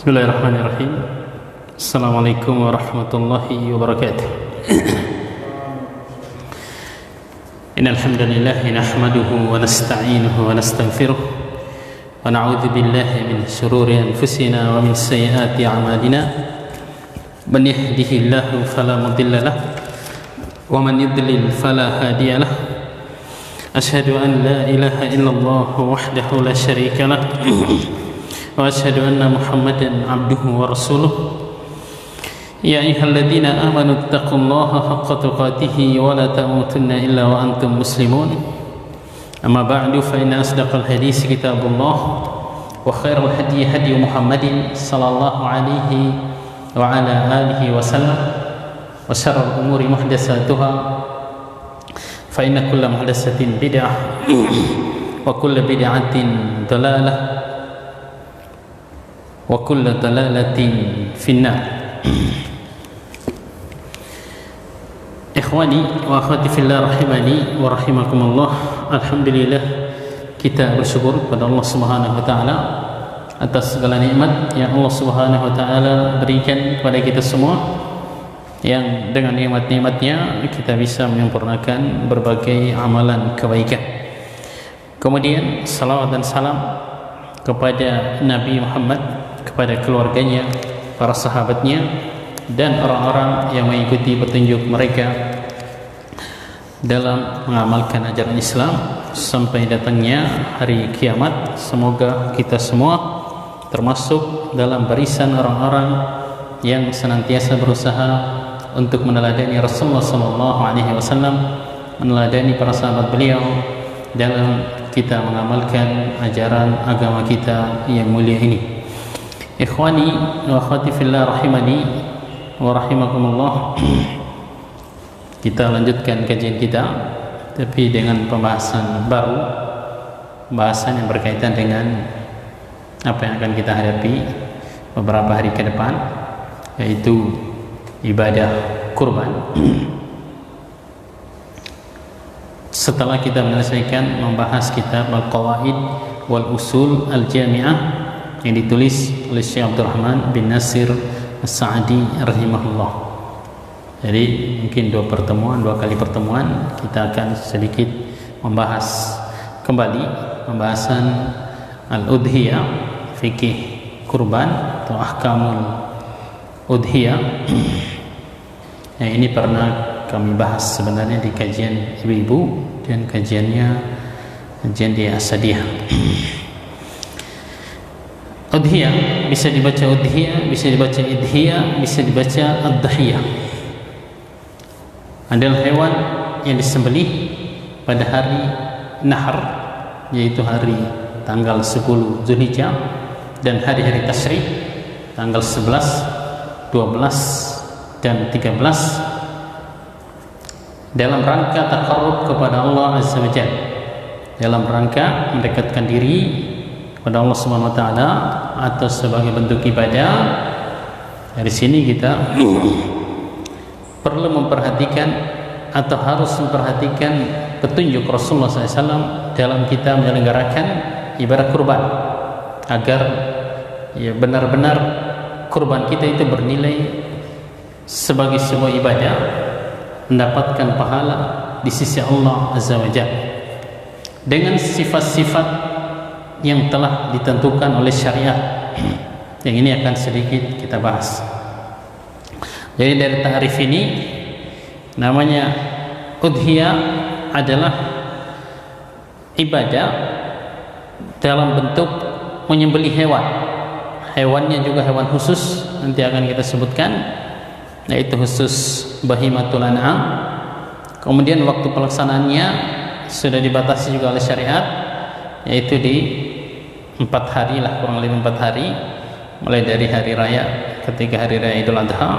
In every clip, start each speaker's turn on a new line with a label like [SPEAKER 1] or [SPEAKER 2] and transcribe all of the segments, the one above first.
[SPEAKER 1] Bismillahirrahmanirrahim. Assalamualaikum warahmatullahi wabarakatuh. Innal hamdalillah nahmaduhu wa nasta'inuhu wa nastaghfiruh wa na'udzu billahi min shururi anfusina wa min sayyiati a'malina. Man yahdihillahu fala mudilla lahu wa man yudlil fala hadiya lahu. Asyhadu an la ilaha illallah wahdahu la syarika lah wa asyhadu anna Muhammadan abduhu wa rasuluh. Ya ayyuhalladzina amanu taqullaha haqqa tuqatih wa la tamutunna illa wa antum muslimun. Amma ba'du fa inna asdaqal hadits kitabullah wa khairal hadi hadi Muhammadin sallallahu alaihi wa ala alihi wa sallam wa syarrul umuri muhdatsatuha fa inna kulla muhdatsatin bid'ah wa kullu bid'atin dalalah wa kullu dalalatin finnar. Ikhwani wa akhwati fillah rahimani wa rahimakumullah. Alhamdulillah, kita bersyukur kepada Allah Subhanahu wa taala atas segala nikmat yang Allah Subhanahu wa taala berikan kepada kita semua, yang dengan nikmat-nikmatnya kita bisa menyempurnakan berbagai amalan kebaikan. Kemudian salawat dan salam kepada Nabi Muhammad, kepada keluarganya, para sahabatnya, dan orang-orang yang mengikuti petunjuk mereka dalam mengamalkan ajaran Islam sampai datangnya hari kiamat. Semoga kita semua termasuk dalam barisan orang-orang yang senantiasa berusaha untuk meneladani Rasulullah SAW, meneladani para sahabat beliau dalam kita mengamalkan ajaran agama kita yang mulia ini. Ikhwani wa akhwati fillah rahimani wa rahimakumullah. Kita lanjutkan kajian kita, tapi dengan pembahasan baru, pembahasan yang berkaitan dengan apa yang akan kita hadapi beberapa hari ke depan, yaitu ibadah kurban. Setelah kita menyelesaikan membahas kitab Al-Qawaid wal Usul Al-Jami'ah yang ditulis oleh Syekh Abdurrahman bin Nasir As-Sa'di rahimahullah. Jadi mungkin dua kali pertemuan kita akan sedikit membahas kembali pembahasan Al-Udhiyah, fikih kurban atau ahkamul udhiyah. Yang ini pernah kami bahas sebenarnya di kajian ibu-ibu dan kajian di Asadiyah. Udhiyah bisa dibaca udhiyah, bisa dibaca idhiyah, bisa dibaca ad-dahiyah. Adalah hewan yang disembelih pada hari nahar, yaitu hari tanggal 10 Zulhijjah, dan hari-hari tasyrik tanggal 11, 12 dan 13, dalam rangka taqarrub kepada Allah Azza wa Jalla, dalam rangka mendekatkan diri kepada Allah Subhanahu wa taala atau sebagai bentuk ibadah. Dari sini kita perlu memperhatikan atau harus memperhatikan petunjuk Rasulullah SAW dalam kita menyelenggarakan ibadah kurban, agar ya benar-benar kurban kita itu bernilai sebagai sebuah ibadah, mendapatkan pahala di sisi Allah Azza wa Jalla dengan sifat-sifat yang telah ditentukan oleh syariat. Yang ini akan sedikit kita bahas. Jadi dari ta'rif ini, namanya udhiyah adalah ibadah dalam bentuk menyembelih hewan. Hewannya juga hewan khusus, nanti akan kita sebutkan, yaitu khusus bahimatul an'am. Kemudian waktu pelaksanaannya sudah dibatasi juga oleh syariat, yaitu di 4 hari lah, kurang lebih 4 hari, mulai dari hari raya ketika hari raya Idul Adha,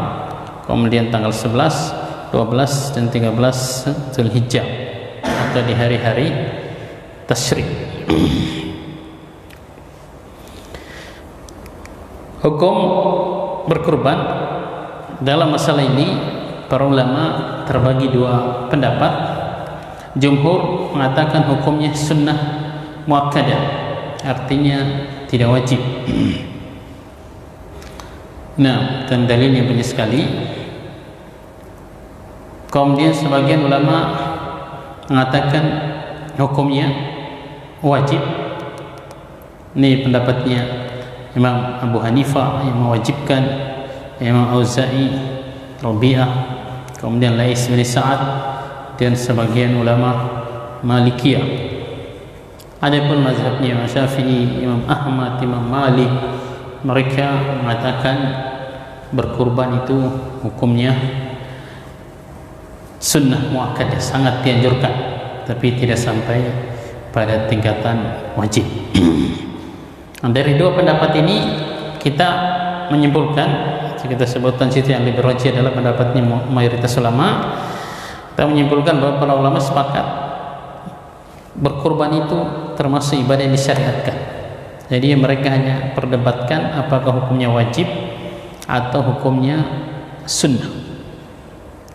[SPEAKER 1] kemudian tanggal 11, 12 dan 13 Zulhijjah, atau di hari-hari tasyrik. Hukum berkurban dalam masalah ini, para ulama terbagi dua pendapat. Jumhur mengatakan hukumnya sunnah muakkadah, artinya tidak wajib. Nah, dan dalilnya banyak sekali. Kemudian sebagian ulama mengatakan hukumnya wajib. Ini pendapatnya Imam Abu Hanifah yang mewajibkan, Imam Auza'i, Rabi'ah, kemudian Lais bin Sa'ad, dan sebagian ulama Malikiyah. Adapun mazhabnya Imam Syafi'i, Imam Ahmad, Imam Malik, mereka mengatakan berkurban itu hukumnya sunnah muakkadah, sangat dianjurkan, tapi tidak sampai pada tingkatan wajib. Dari dua pendapat ini kita menyimpulkan, kita sebutkan situ yang lebih rajih adalah pendapatnya mayoritas ulama. Kita menyimpulkan bahwa para ulama sepakat berkurban itu termasuk ibadah yang disyariatkan. Jadi mereka hanya perdebatkan apakah hukumnya wajib atau hukumnya sunnah.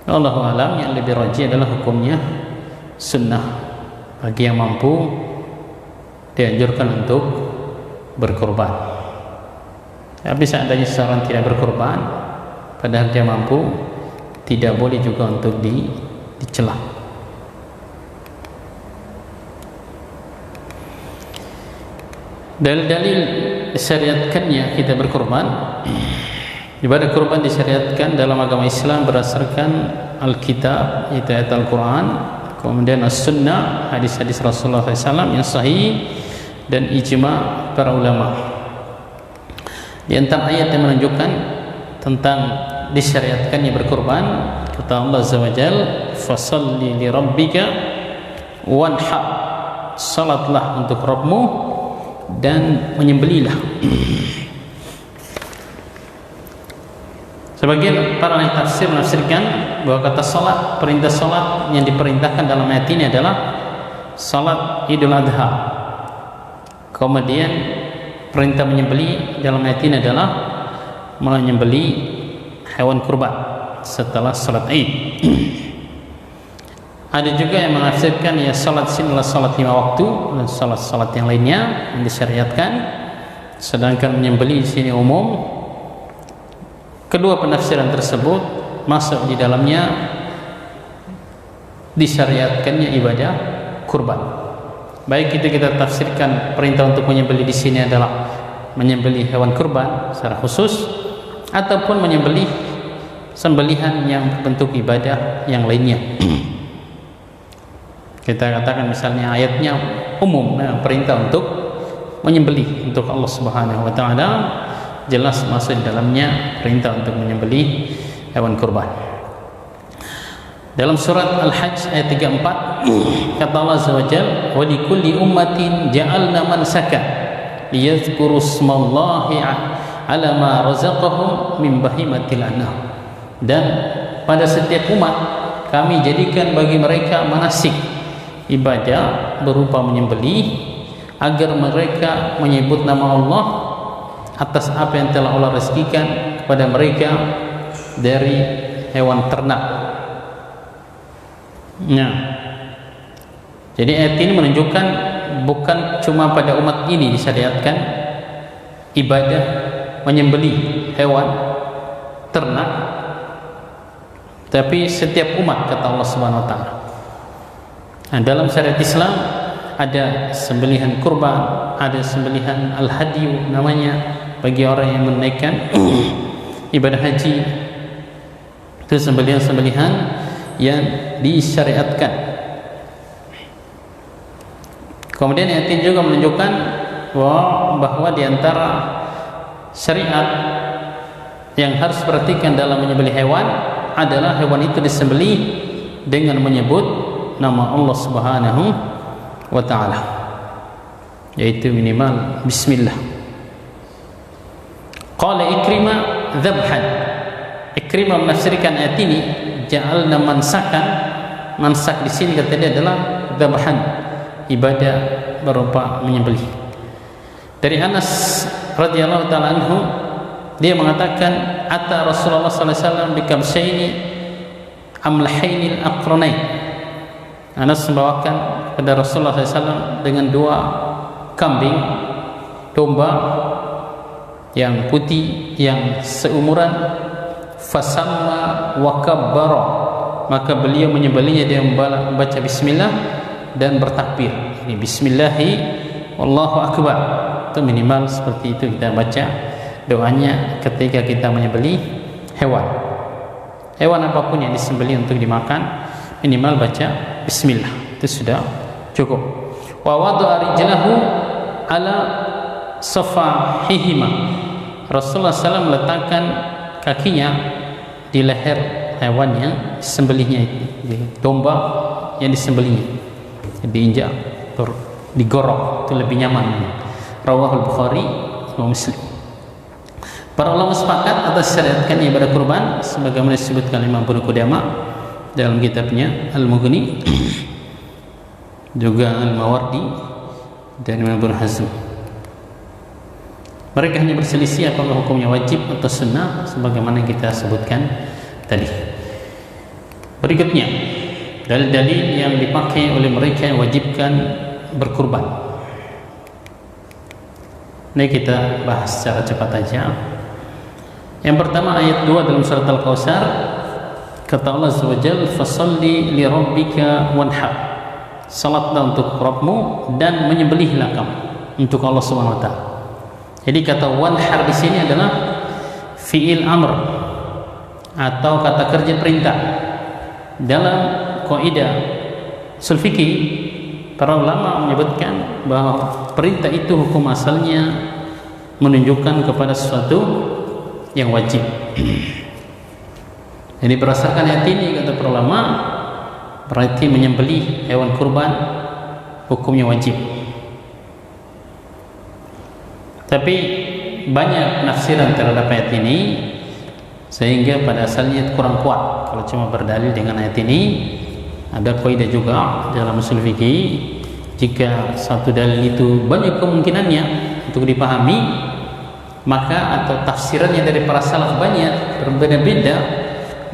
[SPEAKER 1] Wallahu a'lam, yang lebih rajih adalah hukumnya sunnah. Bagi yang mampu dianjurkan untuk berkurban. Tapi seandainya seseorang tidak berkurban padahal dia mampu, tidak boleh juga untuk dicela. Dalil-dalil disyariatkannya kita berkurban. Ibadah kurban disyariatkan dalam agama Islam berdasarkan Alkitab, yaitu ayat Al-Quran, kemudian As-Sunnah, hadis-hadis Rasulullah SAW yang sahih, dan ijma' para ulama. Di antara ayat yang menunjukkan tentang disyariatkannya berkurban, kata Allah Azza wa Jalla, fasalli li rabbika wanhar, salatlah untuk Rabbmu dan menyembelihlah. Sebagian para ahli tafsir menafsirkan bahwa kata salat, perintah salat yang diperintahkan dalam ayat ini adalah salat Idul Adha. Kemudian perintah menyembelih dalam ayat ini adalah menyembelih hewan kurban setelah salat Id. Ada juga yang menafsirkan ya salat sini adalah salat 5 waktu dan salat-salat yang lainnya yang disyariatkan, sedangkan menyembelih di sini umum. Kedua penafsiran tersebut masuk di dalamnya disyariatkannya ibadah kurban. Baik itu kita tafsirkan perintah untuk menyembelih di sini adalah menyembelih hewan kurban secara khusus, ataupun menyembelih sembelihan yang bentuk ibadah yang lainnya. Kita katakan misalnya ayatnya umum, perintah untuk menyembelih untuk Allah Subhanahu wa taala, jelas masuk di dalamnya perintah untuk menyembelih hewan kurban. Dalam surat Al-Hajj ayat 34 kata Allah Azza wa Jalla, wa likulli ummatin ja'alna mansakan liyadhkuru ismallahi ala ma razaqahum min bahimatil an'am. Dan pada setiap umat kami jadikan bagi mereka manasik, ibadah berupa menyembelih, agar mereka menyebut nama Allah atas apa yang telah Allah rezekikan kepada mereka dari hewan ternak. Nah, jadi ayat ini menunjukkan bukan cuma pada umat ini disyariatkan ibadah menyembelih hewan ternak, tapi setiap umat, kata Allah Subhanahu wa taala. Nah, dalam syariat Islam ada sembelihan kurban, ada sembelihan al-hadyu namanya, bagi orang yang menaikkan ibadah haji. Itu sembelihan-sembelihan yang disyariatkan. Kemudian ayat ini juga menunjukkan bahwa di antara syariat yang harus diperhatikan dalam menyembelih hewan adalah hewan itu disembelih dengan menyebut nama Allah Subhanahu wa taala, yaitu minimal bismillah. Qala Ikrimah dzabhan. Ikrimah menafsirkan ayat ini ja'alna mansakan. Mansak di sini kata dia adalah dzabhan, ibadah berupa menyembelih. Dari Anas radhiyallahu taala anhu, dia mengatakan ata Rasulullah sallallahu alaihi wasallam bikabshaini amlahainil aqranain. Anas membawakan kepada Rasulullah SAW dengan 2 kambing domba yang putih yang seumuran, fasamma wa kabbara, maka beliau menyembelihnya dengan membaca bismillah dan bertakbir. Ini bismillahi wallahu akbar, itu minimal seperti itu kita baca doanya ketika kita menyembelih hewan apapun yang disembelih untuk dimakan, minimal baca bismillah, itu sudah cukup. Wa wada'a rijlahu ala safahihima, Rasulullah SAW meletakkan kakinya di leher hewan yang disembelihnya, domba yang disembelihnya, diinjak, digorok, itu lebih nyaman. Rawahul Bukhari wa Muslim. Para ulama sepakat atas syariatkan ibadah kurban sebagaimana disebutkan Imam Ibnu Qudamah dalam kitabnya Al-Mughni, juga Al-Mawardi dan Imam Ibnu Hazm. Mereka hanya berselisih apakah hukumnya wajib atau sunnah sebagaimana kita sebutkan tadi. Berikutnya, dalil-dalil yang dipakai oleh mereka yang wajibkan berkurban. Ini kita bahas secara cepat saja. Yang pertama ayat 2 dalam surat Al-Kautsar, kata Allah Azza wa Jalla, "Fasholli li rabbika wanhar." Salatlah untuk Rabbmu dan menyembelihlah kamu untuk Allah Subhanahu wa taala. Jadi kata wanhar di sini adalah fi'il amr atau kata kerja perintah. Dalam kaidah ushul fikih, para ulama menyebutkan bahwa perintah itu hukum asalnya menunjukkan kepada sesuatu yang wajib. Jadi berdasarkan ayat ini, kata para ulama, berarti menyembelih hewan kurban hukumnya wajib. Tapi banyak nafsiran terhadap ayat ini, sehingga pada asalnya kurang kuat kalau cuma berdalil dengan ayat ini. Ada kaidah juga dalam ushul fikih, jika satu dalil itu banyak kemungkinannya untuk dipahami, maka atau tafsirannya dari para salaf banyak berbeda-beda,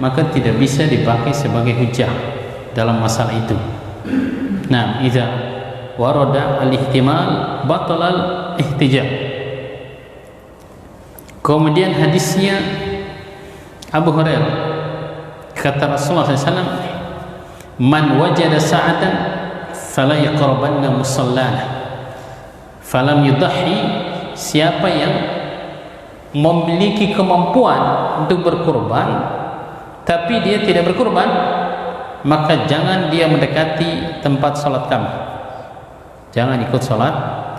[SPEAKER 1] maka tidak bisa dipakai sebagai hujjah dalam masalah itu. Nah, idza warada al-ihtimal batala al-ihtijaj. Kemudian hadisnya Abu Hurairah, kata Rasulullah SAW, "Man wajada sa'atan fala yaqrabanna musallana." Falam yudhi, siapa yang memiliki kemampuan untuk berkurban tapi dia tidak berkurban, maka jangan dia mendekati tempat salat kami, jangan ikut salat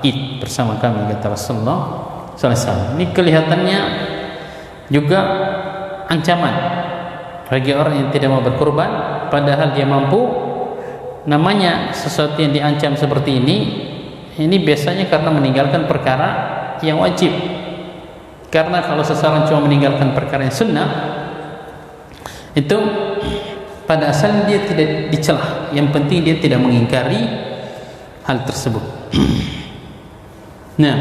[SPEAKER 1] Id bersama kami, kata Rasulullah SAW. Ini kelihatannya juga ancaman bagi orang yang tidak mau berkurban padahal dia mampu. Namanya sesuatu yang diancam seperti ini biasanya karena meninggalkan perkara yang wajib. Karena kalau seseorang cuma meninggalkan perkara yang sunnah, itu pada asalnya dia tidak dicela. Yang penting dia tidak mengingkari hal tersebut. Nah,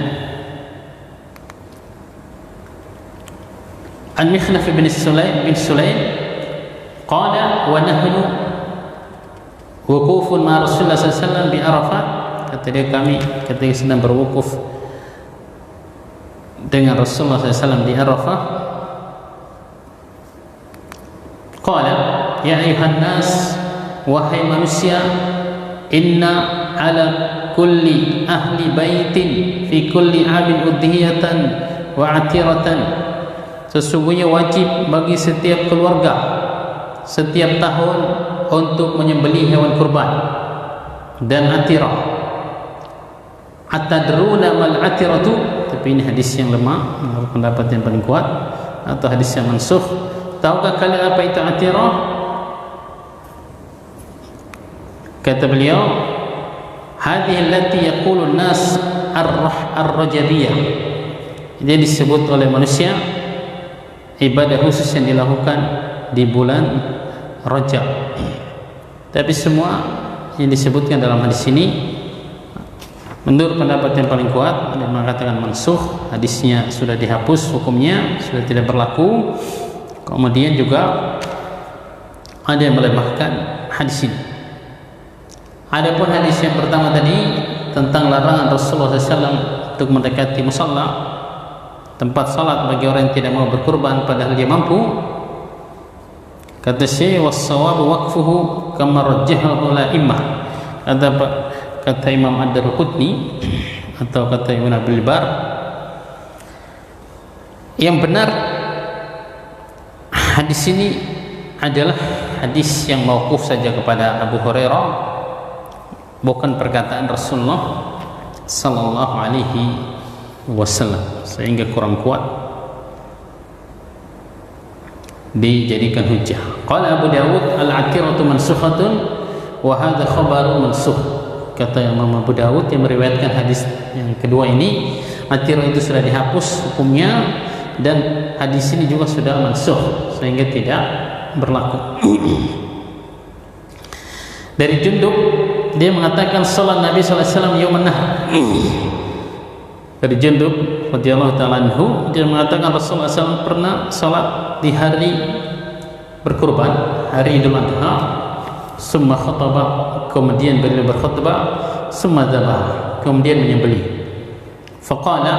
[SPEAKER 1] Al-Mikhnaf bin Sulaim qala wa nahnu wuqufun ma Rasulullah sallallahu alaihi wasallam bi Arafah. Kata dia, kami ketika sedang berwukuf dengan Rasulullah SAW di Arafah, qala ya ayuhan nas, wahai manusia, inna ala kulli ahli baitin fi kulli amin udhiyatan wa atiratan, sesungguhnya wajib bagi setiap keluarga setiap tahun untuk menyembelih hewan kurban dan atirah. Atadruna mal atiratu, tapi ini hadis yang lemah menurut pendapat yang paling kuat, atau hadis yang mansukh. Tahukah kalian apa itu atirah? Kata beliau, hadhihi allati yaqulu an-nas ar-rajabiyah. Dia disebut oleh manusia ibadah khusus yang dilakukan di bulan Rajab. Tapi semua yang disebutkan dalam hadis ini menurut pendapat yang paling kuat, ada yang mengatakan mansukh, hadisnya sudah dihapus, hukumnya sudah tidak berlaku. Kemudian juga ada yang melemahkan hadis ini. Adapun hadis yang pertama tadi tentang larangan Rasulullah SAW untuk mendekati musalla, tempat salat bagi orang yang tidak mau berkurban padahal dia mampu. Kata Syekh, was-sawabu waqfuhu kama rajjahahu al-a'immah. Kata Imam Ad-Darqutni atau kata Ibnu Abdul Bar, yang benar hadis ini adalah hadis yang mauquf saja kepada Abu Hurairah, bukan perkataan Rasulullah sallallahu alaihi wasallam, sehingga kurang kuat dijadikan hujjah. Qala Abu Dawud al-atiratu mansukhatun wa hadha khabaru mansukh. Kata Imam Abu Dawud yang meriwayatkan hadis yang kedua ini, atirah itu sudah dihapus hukumnya dan hadis ini juga sudah mansukh sehingga tidak berlaku. Dari Jundub, dia mengatakan salat Nabi sallallahu alaihi wasallam yauman nahr. Dari Jundub radhiyallahu ta'ala anhu, dia mengatakan Rasulullah SAW pernah salat di hari berkurban, hari Idul Adha, summa khataba, kemudian beliau berkhutbah, summa dzabah, kemudian menyembelih. Faqala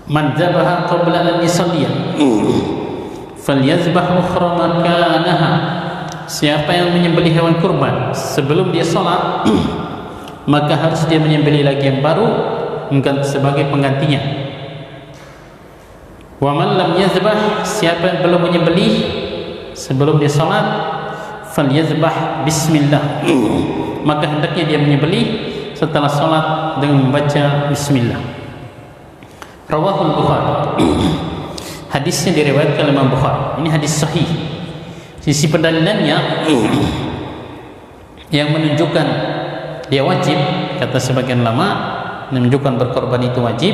[SPEAKER 1] man dzabaha qabla an yusalliya falyazbah ukhra makanaha. Siapa yang menyembelih hewan kurban sebelum dia salat, maka harus dia menyembelih lagi yang baru sebagai penggantinya. Wa man lam yazbah, siapa yang belum menyembelih sebelum dia salat, falyazbah bismillah, maka hendaknya dia menyembelih setelah salat dengan membaca bismillah. Rawahul Bukhari. Hadisnya diriwayatkan oleh Imam Bukhari. Ini hadis sahih. Sisi pendalilannya yang menunjukkan dia wajib, kata sebagian ulama, menunjukkan berkorban itu wajib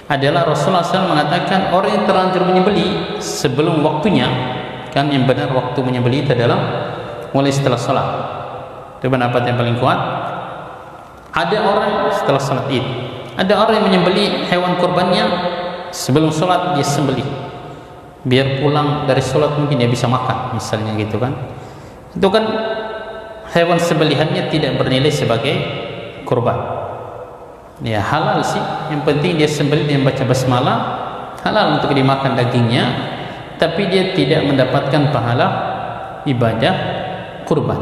[SPEAKER 1] adalah Rasulullah SAW mengatakan orang yang terlanjur menyembelih sebelum waktunya, kan yang benar waktu menyembelih itu adalah mulai setelah salat. Itu pendapat yang paling kuat. Ada orang setelah salat Id, ada orang yang menyembelih hewan kurbannya sebelum salat, dia sembelih biar pulang dari salat mungkin dia bisa makan, misalnya gitu kan. Itu kan hewan sembelihannya tidak bernilai sebagai kurban. Ya halal sih, yang penting dia sembelih, dia baca basmalah, halal untuk dimakan dagingnya, tapi dia tidak mendapatkan pahala ibadah kurban.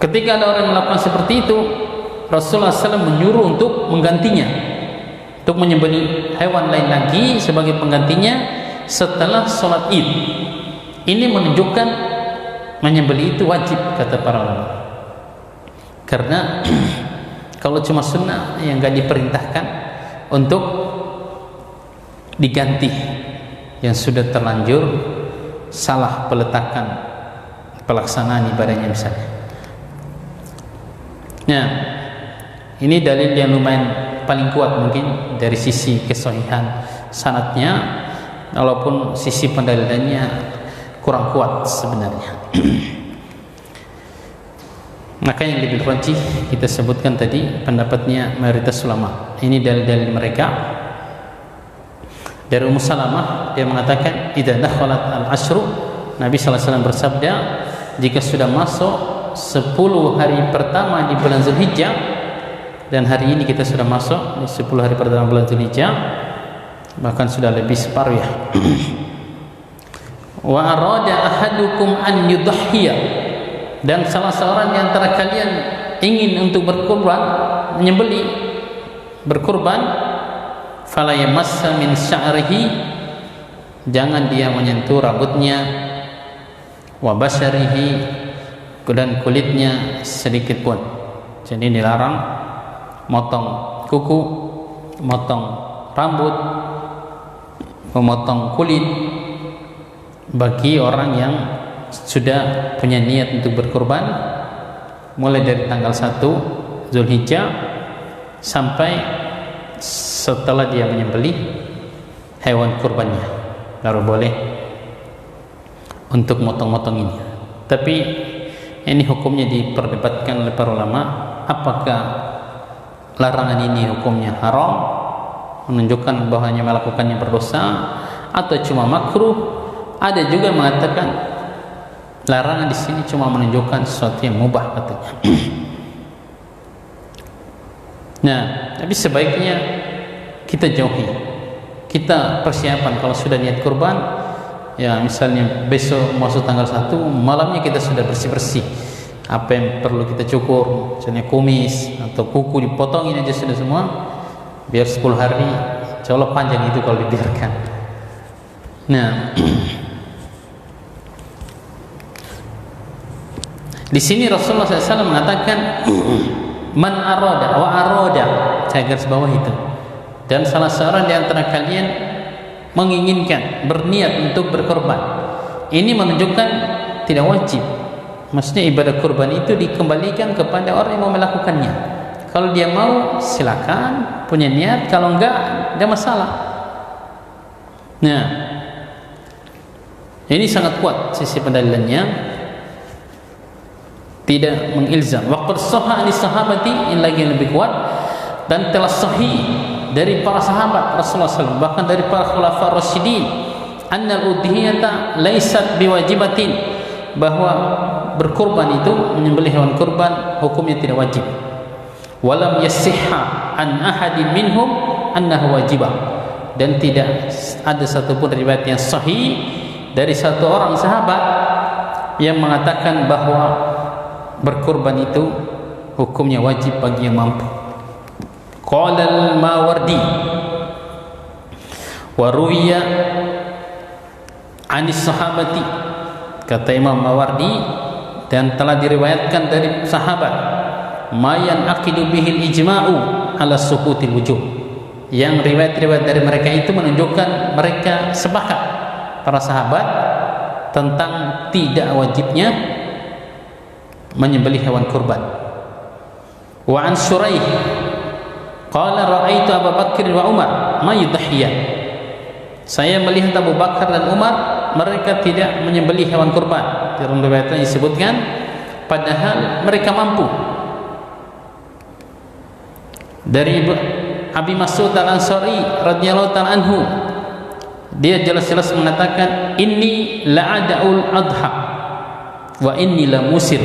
[SPEAKER 1] Ketika ada orang yang melakukan seperti itu, Rasulullah SAW menyuruh untuk menggantinya, untuk menyembelih hewan lain lagi sebagai penggantinya setelah sholat Id. Ini menunjukkan menyembelih itu wajib, kata para ulama. Karena kalau cuma sunnah yang gak diperintahkan untuk diganti yang sudah terlanjur salah peletakan pelaksanaan ibadahnya misalnya. Nah, ini dalil yang lumayan paling kuat mungkin dari sisi kesahihan sanadnya, walaupun sisi pendalilannya kurang kuat sebenarnya. Maka yang lebih rajih kita sebutkan tadi pendapatnya mayoritas ulama. Ini dalil-dalil mereka. Dari Ummu Salamah, dia mengatakan idza dakhalat al-ashru, Nabi sallallahu alaihi wasallam bersabda, jika sudah masuk 10 hari pertama di bulan Zulhijjah, dan hari ini kita sudah masuk di 10 hari pertama bulan Zulhijjah, bahkan sudah lebih separuh ya. Wa arada ahadukum an yudhhiya, dan salah seorang di antara kalian ingin untuk berkurban, menyembelih, berkurban, fala yamassa min sya'rihi, jangan dia menyentuh rambutnya, wa basyarihi, dan kulitnya sedikit pun. Jadi dilarang motong kuku, motong rambut, memotong kulit bagi orang yang sudah punya niat untuk berkurban mulai dari tanggal 1 Zulhijjah sampai setelah dia menyembelih hewan kurbannya, baru boleh untuk motong-motong ini. Tapi ini hukumnya diperdebatkan oleh para ulama, apakah larangan ini hukumnya haram, menunjukkan bahwanya melakukannya berdosa, atau cuma makruh. Ada juga yang mengatakan larangan di sini cuma menunjukkan sesuatu yang mubah katanya. Nah, tapi sebaiknya kita jauhi. Kita persiapan kalau sudah niat kurban, ya misalnya besok masuk tanggal 1, malamnya kita sudah bersih-bersih. Apa yang perlu kita cukur, misalnya kumis atau kuku dipotongin aja sudah semua, biar 10 hari, insya Allah panjang itu kalau dibiarkan. Nah, di sini Rasulullah SAW mengatakan man arada wa arada, saya garis bawah itu, dan salah seorang di antara kalian menginginkan, berniat untuk berkorban. Ini menunjukkan tidak wajib. Maksudnya ibadah kurban itu dikembalikan kepada orang yang mau melakukannya. Kalau dia mau silakan, punya niat, kalau enggak ada masalah. Nah, ini sangat kuat sisi pendalilannya, tidak mengilzam. Waqad sahha anis sahabati, ini lagi yang lebih kuat, dan telah sahih dari para sahabat Rasulullah SAW, bahkan dari para khulafa rasyidin, annal udhiyata laysat biwajibatin, bahwa berkurban itu, menyembelih hewan kurban hukumnya tidak wajib. Walam yasihha an ahadin minhum annahu wajibah, dan tidak ada satupun riwayat yang sahih dari satu orang sahabat yang mengatakan bahwa berkurban itu hukumnya wajib bagi yang mampu. Qala al-Mawardi wa ruwiya anis sahabati, kata Imam Mawardi, dan telah diriwayatkan dari sahabat, mayan aqidu bihil ijma'u ala suqutil wujub, yang riwayat-riwayat dari mereka itu menunjukkan mereka sepakat, para sahabat, tentang tidak wajibnya menyembelih hewan kurban. Wa an Shuraih qala ra'aitu Abu Bakr wa Umar ma yudhhiyan, saya melihat Abu Bakar dan Umar mereka tidak menyembelih hewan kurban. Dalam riwayatnya disebutkan padahal mereka mampu. Dari Abi Mas'ud Al-Ansari radhiyallahu ta'ala anhu, dia jelas-jelas mengatakan inni la'ada'ul adha wa inni la musir,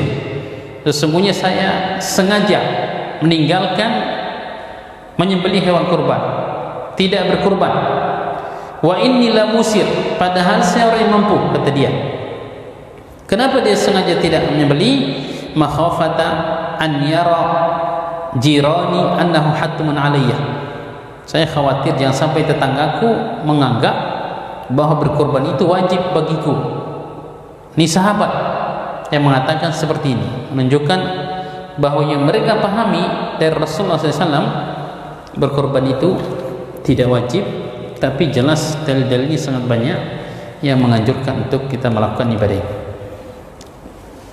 [SPEAKER 1] sesungguhnya saya sengaja meninggalkan menyembelih hewan kurban, tidak berkurban. Wa inni la musir, padahal saya orang yang mampu, kata dia. Kenapa dia sengaja tidak menyembelih? Makhafata an yara jirani annahu hatmun alayya, saya khawatir jangan sampai tetanggaku menganggap bahwa berkorban itu wajib bagiku. Ini sahabat yang mengatakan seperti ini, menunjukkan bahwa yang mereka pahami dari Rasulullah SAW, berkorban itu tidak wajib, tapi jelas dalil-dalilnya sangat banyak yang menganjurkan untuk kita melakukan ibadah.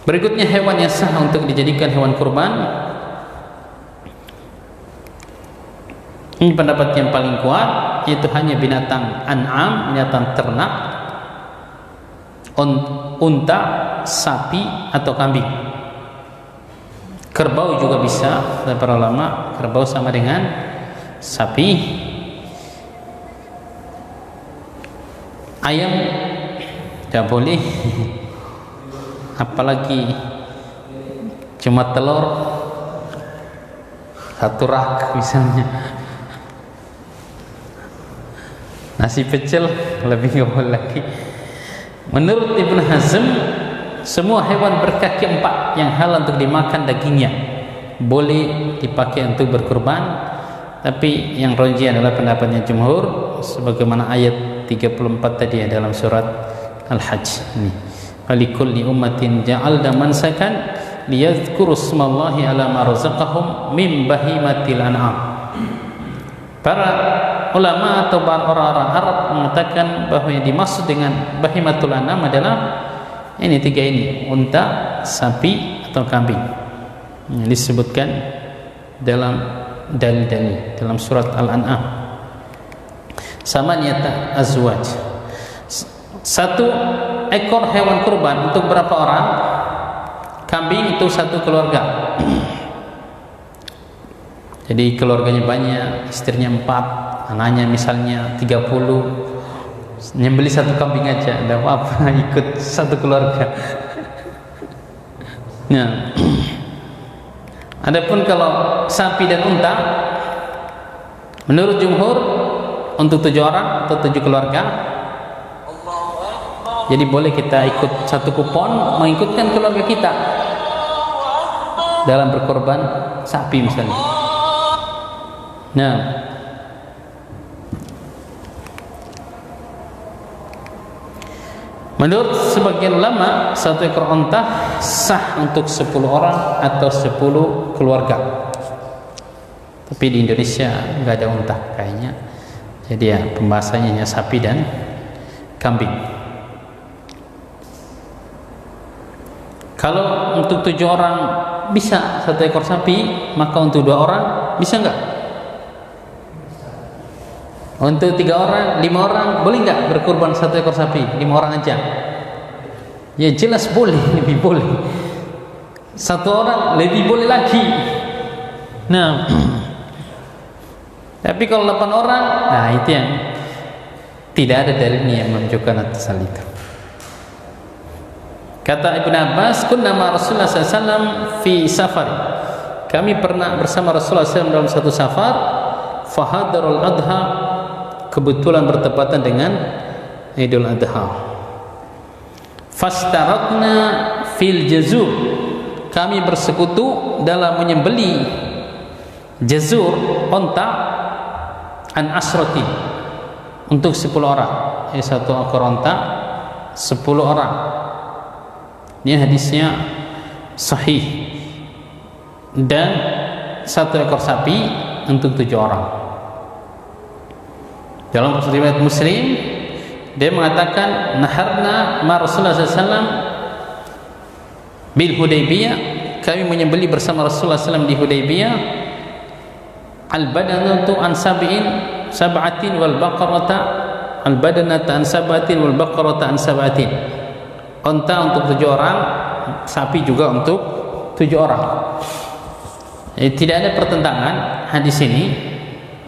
[SPEAKER 1] Berikutnya hewan yang sah untuk dijadikan hewan kurban, ini pendapat yang paling kuat, yaitu hanya binatang an'am, binatang ternak, unta, sapi atau kambing. Kerbau juga bisa, kata para ulama, kerbau sama dengan sapi. Ayam tidak boleh, apalagi cuma telur satu rak misalnya. Nasi pecel lebih nggak boleh lagi. Menurut Ibn Hazm, semua hewan berkaki 4 yang halal untuk dimakan dagingnya boleh dipakai untuk berkurban, tapi yang rajih adalah pendapatnya jumhur, sebagaimana ayat 34 tadi dalam surat Al-Hajj ini. Walikulli ummatin ja'alna mansakan liyadhkuru ismallahi ala ma razaqahum min bahimatil an'am. Para ulama atau orang-orang Arab mengatakan bahwa yang dimaksud dengan bahimatul an'am adalah ini 3 ini, unta, sapi atau kambing. Yang disebutkan dalam dalil-dalil dalam surat Al-An'am. Sama niat azwaj. 1 ekor hewan kurban untuk berapa orang? Kambing itu 1 keluarga. Jadi keluarganya banyak, istrinya 4, anaknya misalnya 30, nyembeli 1 kambing aja, tidak apa-apa, ikut 1 keluarga. Nah, adapun kalau sapi dan unta Menurut jumhur untuk 7 orang atau 7 keluarga. Jadi boleh kita ikut satu kupon mengikutkan keluarga kita dalam berkorban sapi misalnya. Nah, menurut sebagian ulama, satu ekor unta sah untuk 10 orang atau 10 keluarga. Tapi di Indonesia nggak ada unta kayaknya. Jadi ya pembahasannya hanya sapi dan kambing. Kalau untuk 7 orang bisa satu ekor sapi, maka untuk 2 orang bisa nggak? Untuk 3 orang, 5 orang boleh nggak berkurban satu ekor sapi? 5 orang aja? Ya jelas boleh, lebih boleh. 1 orang lebih boleh lagi. Nah, tapi kalau 8 orang, nah itu yang tidak ada dalilnya yang menunjukkan atas hal itu. Kata Ibnu Abbas, kunna ma Rasulullah SAW fi safar. Kami pernah bersama Rasulullah SAW dalam satu safar. Fahadarul adha, kebetulan bertepatan dengan Idul Adha. Fastaratna fil jazur. Kami bersekutu dalam menyembeli jazur, onta, an asrati, untuk 10 orang. Satu ekor onta 10 orang. Ini hadisnya sahih. Dan satu ekor sapi untuk 7 orang. Dalam riwayat Muslim, dia mengatakan naharna ma Rasulullah SAW bil Hudaybiyah. Kami menyembeli bersama Rasulullah SAW di Hudaybiyah. Al badanatu an sab'atin wal baqarata al badanata an sab'atin wal baqarata an sab'atin. Unta untuk 7 orang, sapi juga untuk 7 orang. Tidak ada pertentangan hadis ini.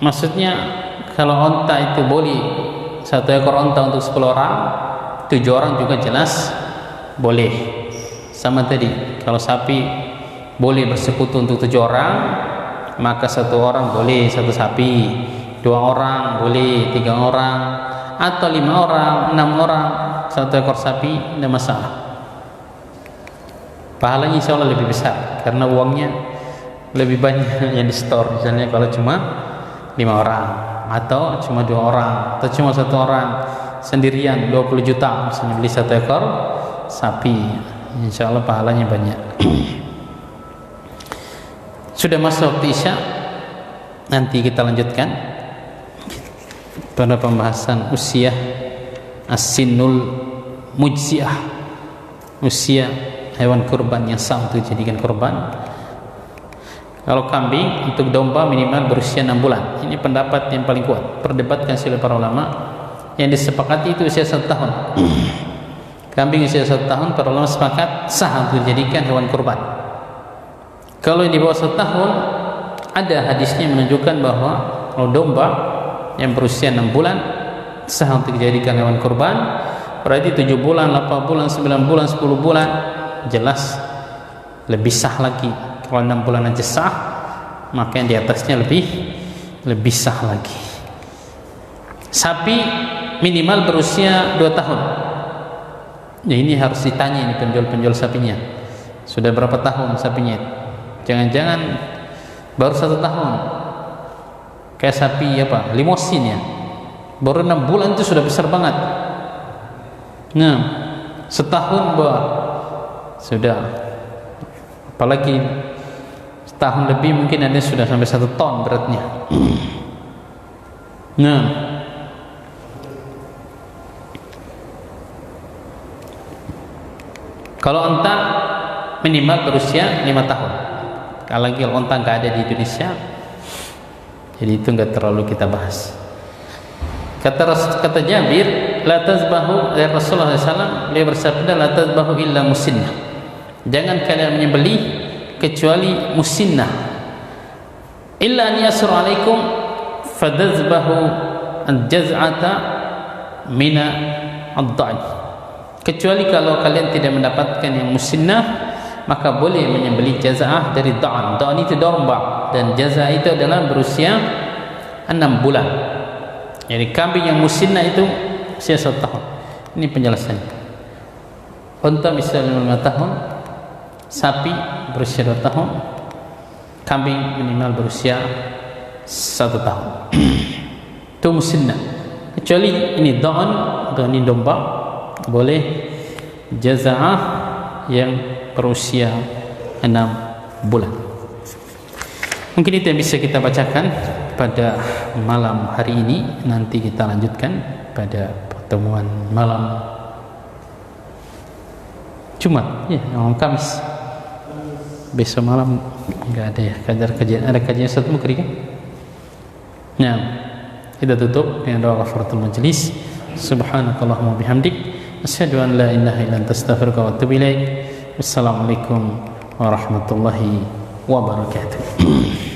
[SPEAKER 1] Maksudnya kalau unta itu boleh, satu ekor unta untuk 10 orang, 7 orang juga jelas boleh. Sama tadi, kalau sapi boleh bersekutu untuk 7 orang, maka 1 orang boleh satu sapi, 2 orang boleh 3 orang, atau 5 orang, 6 orang satu ekor sapi, tidak masalah. Pahalanya insya Allah lebih besar karena uangnya lebih banyak yang di store. Misalnya kalau cuma 5 orang, atau cuma 2 orang, atau cuma 1 orang sendirian 20 juta misalnya beli satu ekor sapi, insya Allah pahalanya banyak. Sudah masuk waktu Isya, nanti kita lanjutkan pada pembahasan usia as-sinnul mujziah, usia hewan kurban yang sah untuk dijadikan kurban. Kalau kambing untuk domba minimal berusia 6 bulan. Ini pendapat yang paling kuat, perdebatkan oleh para ulama. Yang disepakati itu usia 1 tahun. Kambing usia 1 tahun, para ulama sepakat sah untuk dijadikan hewan kurban. Kalau yang di bawah 1 tahun, ada hadisnya menunjukkan bahwa kalau domba yang berusia 6 bulan sah untuk dijadikan hewan kurban. Berarti 7 bulan, 8 bulan, 9 bulan, 10 bulan jelas lebih sah lagi. Kalau 6 bulan aja sah, maka yang di atasnya lebih sah lagi. Sapi minimal berusia 2 tahun. Ya, ini harus ditanya ini penjual sapinya. Sudah berapa tahun sapinya? Jangan-jangan baru 1 tahun. Kayak sapi apa? Limosin ya. Baru 6 bulan itu sudah besar banget. Nah, setahun sudah. Apalagi setahun lebih mungkin ada sudah sampai 1 ton beratnya. Nah, kalau unta minimal berusia 5 tahun. Kalau lagi unta nggak ada di Indonesia, jadi itu nggak terlalu kita bahas. Kata Jabir, la tazbahu, ya Rasulullah SAW, beliau bersabda, la tazbahu illa musinnah. Jangan kalian menyembelih kecuali musinnah. Illa an yasur alaikum fadzbahu al-jaz'ata mina ad-da'i. Kecuali kalau kalian tidak mendapatkan yang musinnah, maka boleh menyembelih jaz'ah dari da'an. Da'an itu domba, dan jaz'ah itu adalah berusia 6 bulan. Jadi kambing yang musinna itu usia 1 tahun. Ini penjelasannya. Unta bisa 5 tahun, sapi berusia 2 tahun, kambing minimal berusia 1 tahun. Itu musinna. Kecuali ini dha'n, dha'n ini domba, boleh jaza'ah yang berusia 6 bulan. Mungkin itu yang bisa kita bacakan pada malam hari ini. Nanti kita lanjutkan pada pertemuan malam Jumat, ya, malam Kamis. Besok malam enggak ada ya kajian. Ada kajian satu mukri kan? Nah, kita tutup dengan doa kafaratul majlis. Subhanakallahumma bihamdik, asyhadu an la ilaha illa anta, astaghfiruka wa atubu ilaik. Wassalamualaikum warahmatullahi wabarakatuh.